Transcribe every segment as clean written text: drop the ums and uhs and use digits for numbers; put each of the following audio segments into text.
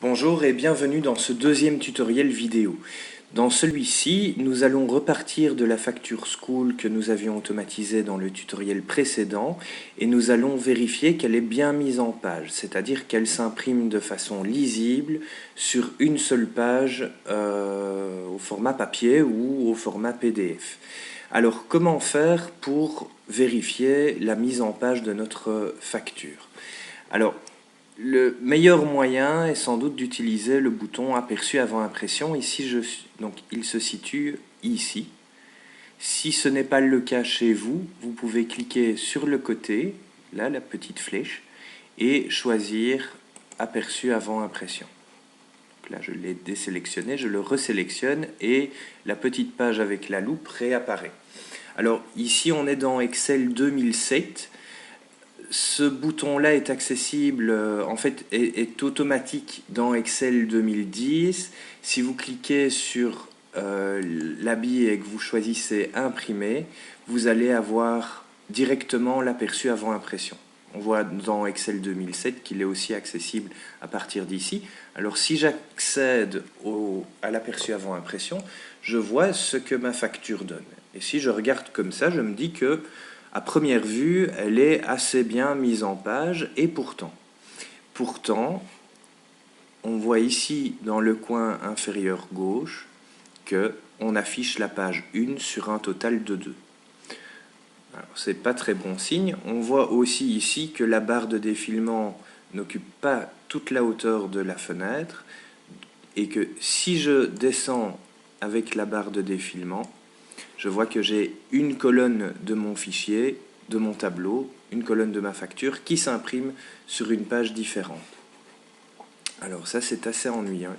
Bonjour et bienvenue dans ce deuxième tutoriel vidéo. Dans celui-ci, nous allons repartir de la facture School que nous avions automatisée dans le tutoriel précédent et nous allons vérifier qu'elle est bien mise en page, c'est-à-dire qu'elle s'imprime de façon lisible sur une seule page au format papier ou au format PDF. Alors, comment faire pour vérifier la mise en page de notre facture? Alors, le meilleur moyen est sans doute d'utiliser le bouton aperçu avant impression. Ici, donc, il se situe ici. Si ce n'est pas le cas chez vous, vous pouvez cliquer sur le côté, là, la petite flèche, et choisir aperçu avant impression. Donc là, je l'ai désélectionné, je le resélectionne et la petite page avec la loupe réapparaît. Alors ici, on est dans Excel 2007. Ce bouton-là est accessible, en fait, est automatique dans Excel 2010. Si vous cliquez sur l'habit et que vous choisissez imprimer, vous allez avoir directement l'aperçu avant impression. On voit dans Excel 2007 qu'il est aussi accessible à partir d'ici. Alors si j'accède à l'aperçu avant impression, je vois ce que ma facture donne. Et si je regarde comme ça, je me dis que à première vue, elle est assez bien mise en page, et pourtant, on voit ici dans le coin inférieur gauche que on affiche la page 1 sur un total de 2. Ce n'est pas très bon signe. On voit aussi ici que la barre de défilement n'occupe pas toute la hauteur de la fenêtre et que si je descends avec la barre de défilement, je vois que j'ai une colonne de mon fichier, de mon tableau, une colonne de ma facture qui s'imprime sur une page différente. Alors ça, c'est assez ennuyant.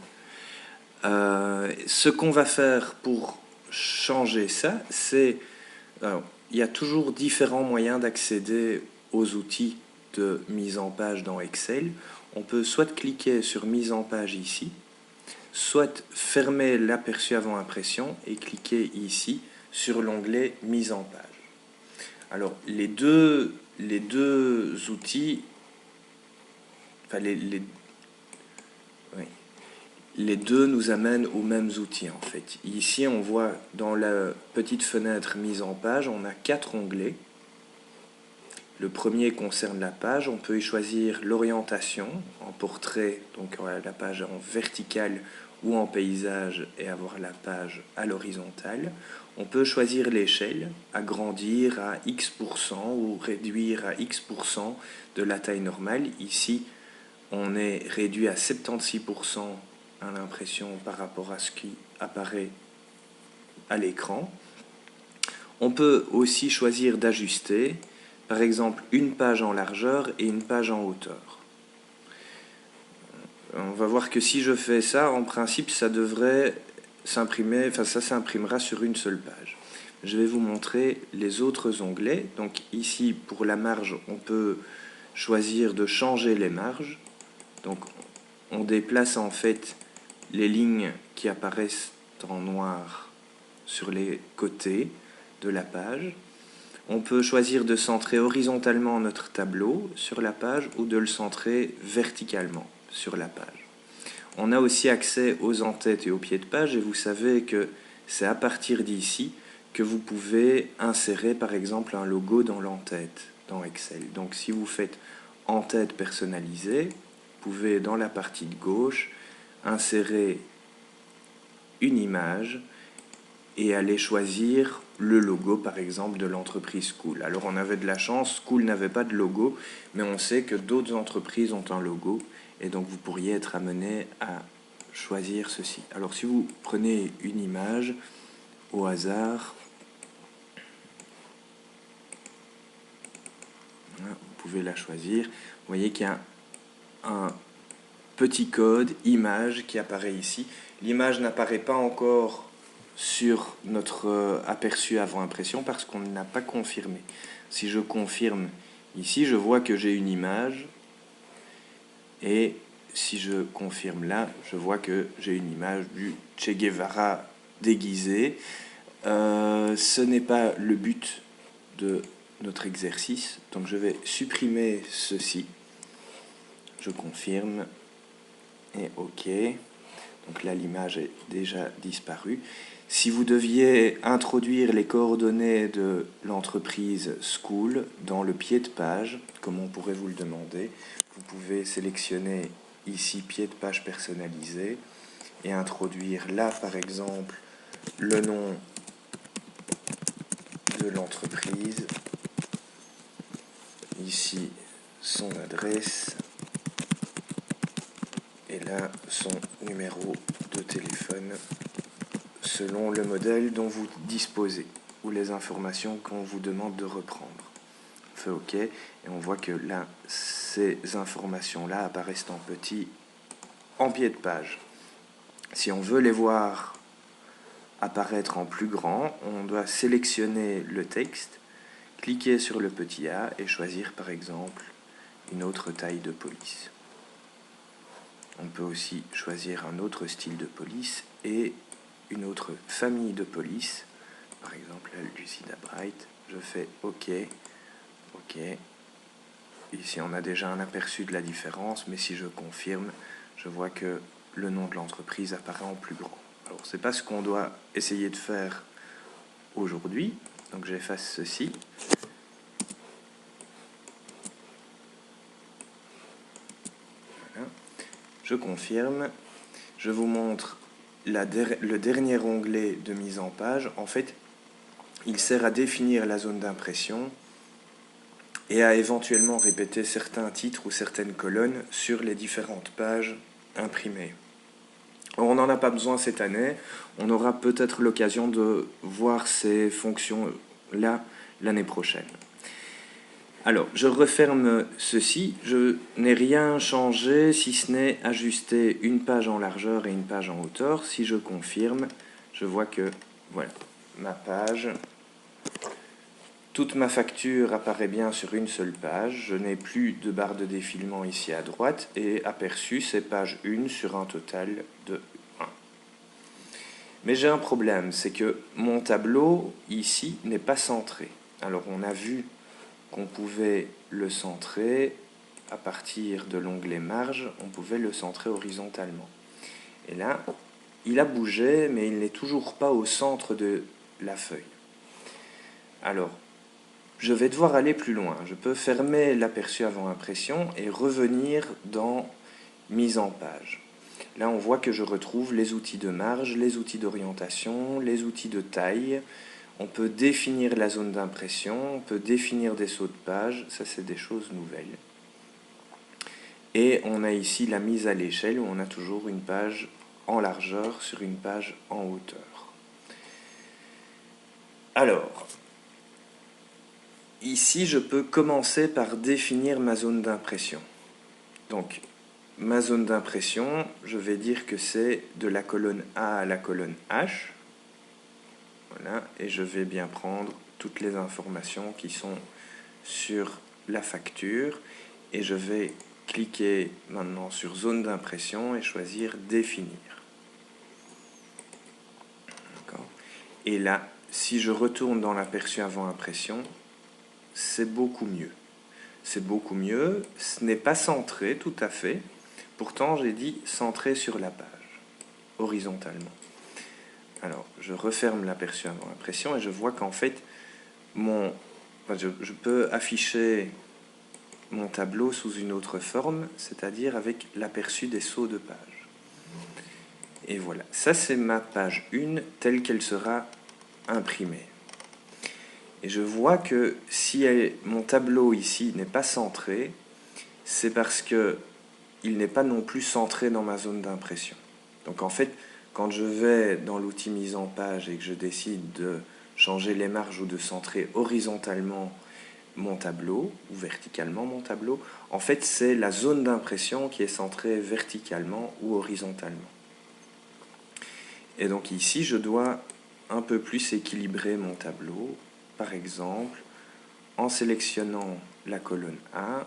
Ce qu'on va faire pour changer ça, c'est... il y a toujours différents moyens d'accéder aux outils de mise en page dans Excel. On peut soit cliquer sur mise en page ici, soit fermer l'aperçu avant impression et cliquer ici sur l'onglet mise en page. Alors les deux outils, enfin les deux nous amènent aux mêmes outils en fait. Ici on voit dans la petite fenêtre mise en page, on a 4 onglets. Le premier concerne la page, on peut y choisir l'orientation en portrait, donc la page en verticale ou en paysage et avoir la page à l'horizontale. On peut choisir l'échelle, agrandir à X% ou réduire à X% de la taille normale. Ici, on est réduit à 76% à l'impression par rapport à ce qui apparaît à l'écran. On peut aussi choisir d'ajuster, par exemple une page en largeur et une page en hauteur. On va voir que si je fais ça, en principe, ça devrait s'imprimer, enfin ça s'imprimera sur une seule page. Je vais vous montrer les autres onglets. Donc ici, pour la marge, on peut choisir de changer les marges. Donc on déplace en fait les lignes qui apparaissent en noir sur les côtés de la page. On peut choisir de centrer horizontalement notre tableau sur la page ou de le centrer verticalement sur la page. On a aussi accès aux en-têtes et aux pieds de page et vous savez que c'est à partir d'ici que vous pouvez insérer par exemple un logo dans l'en-tête dans Excel. Donc si vous faites en-tête personnalisée, vous pouvez dans la partie de gauche insérer une image et aller choisir le logo par exemple de l'entreprise School. Alors on avait de la chance, School n'avait pas de logo, mais on sait que d'autres entreprises ont un logo et donc vous pourriez être amené à choisir ceci. Alors si vous prenez une image au hasard, vous pouvez la choisir. Vous voyez qu'il y a un petit code image qui apparaît ici. L'image n'apparaît pas encore sur notre aperçu avant impression parce qu'on ne l'a pas confirmé. Si je confirme ici, je vois que j'ai une image et si je confirme là, je vois que j'ai une image du Che Guevara déguisé. Ce n'est pas le but de notre exercice, donc je vais supprimer ceci. Je confirme. Et OK. Donc là, l'image est déjà disparue. Si vous deviez introduire les coordonnées de l'entreprise School dans le pied de page, comme on pourrait vous le demander, vous pouvez sélectionner ici pied de page personnalisé et introduire là, par exemple, le nom de l'entreprise, ici son adresse et là son numéro de téléphone selon le modèle dont vous disposez ou les informations qu'on vous demande de reprendre. On fait OK et on voit que là, ces informations-là apparaissent en petit en pied de page. Si on veut les voir apparaître en plus grand, on doit sélectionner le texte, cliquer sur le petit A et choisir par exemple une autre taille de police. On peut aussi choisir un autre style de police et une autre famille de police. Par exemple, la Lucida Bright. Je fais OK. OK. Ici, on a déjà un aperçu de la différence, mais si je confirme, je vois que le nom de l'entreprise apparaît en plus grand. Alors, ce n'est pas ce qu'on doit essayer de faire aujourd'hui. Donc, j'efface ceci. Voilà. Je confirme. Je vous montre le dernier onglet de mise en page. En fait, il sert à définir la zone d'impression et à éventuellement répéter certains titres ou certaines colonnes sur les différentes pages imprimées. On n'en a pas besoin cette année, on aura peut-être l'occasion de voir ces fonctions-là l'année prochaine. Alors, je referme ceci, je n'ai rien changé si ce n'est ajuster une page en largeur et une page en hauteur. Si je confirme, je vois que, voilà, ma page... Toute ma facture apparaît bien sur une seule page, je n'ai plus de barre de défilement ici à droite et aperçu ces pages 1 sur un total de 1. Mais j'ai un problème, c'est que mon tableau ici n'est pas centré. Alors on a vu qu'on pouvait le centrer à partir de l'onglet marge, on pouvait le centrer horizontalement. Et là, il a bougé, mais il n'est toujours pas au centre de la feuille. Alors, je vais devoir aller plus loin. Je peux fermer l'aperçu avant impression et revenir dans mise en page. Là, on voit que je retrouve les outils de marge, les outils d'orientation, les outils de taille. On peut définir la zone d'impression, on peut définir des sauts de page. Ça, c'est des choses nouvelles. Et on a ici la mise à l'échelle où on a toujours une page en largeur sur une page en hauteur. Alors, ici, je peux commencer par définir ma zone d'impression. Donc, ma zone d'impression, je vais dire que c'est de la colonne A à la colonne H. Voilà, et je vais bien prendre toutes les informations qui sont sur la facture. Et je vais cliquer maintenant sur zone d'impression et choisir définir. Et là, si je retourne dans l'aperçu avant impression, c'est beaucoup mieux. C'est beaucoup mieux. Ce n'est pas centré tout à fait. Pourtant, j'ai dit centré sur la page, horizontalement. Alors, je referme l'aperçu avant impression et je vois qu'en fait, je peux afficher mon tableau sous une autre forme, c'est-à-dire avec l'aperçu des sauts de page. Et voilà, ça c'est ma page 1 telle qu'elle sera imprimée. Et je vois que si mon tableau ici n'est pas centré, c'est parce que il n'est pas non plus centré dans ma zone d'impression. Donc en fait, quand je vais dans l'outil mise en page et que je décide de changer les marges ou de centrer horizontalement mon tableau ou verticalement mon tableau, en fait c'est la zone d'impression qui est centrée verticalement ou horizontalement. Et donc ici je dois un peu plus équilibrer mon tableau, par exemple en sélectionnant la colonne A,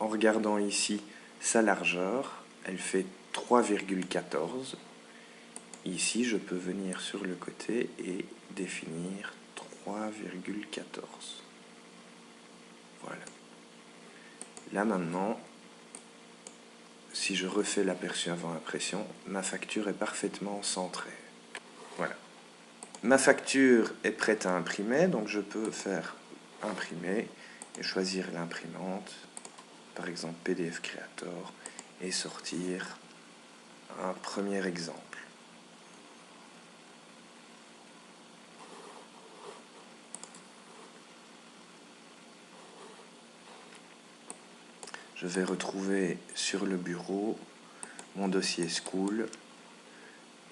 en regardant ici sa largeur, elle fait 3,14. Ici, je peux venir sur le côté et définir 3,14. Voilà. Là maintenant, si je refais l'aperçu avant impression, ma facture est parfaitement centrée. Voilà. Ma facture est prête à imprimer, donc je peux faire imprimer et choisir l'imprimante, par exemple PDF Creator, et sortir un premier exemple. Je vais retrouver sur le bureau mon dossier School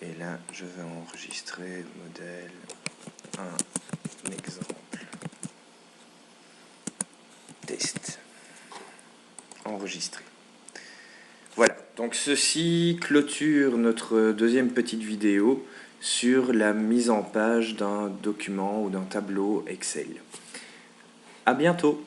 et là je vais enregistrer modèle, un exemple, test, enregistré. Voilà, donc ceci clôture notre deuxième petite vidéo sur la mise en page d'un document ou d'un tableau Excel. À bientôt!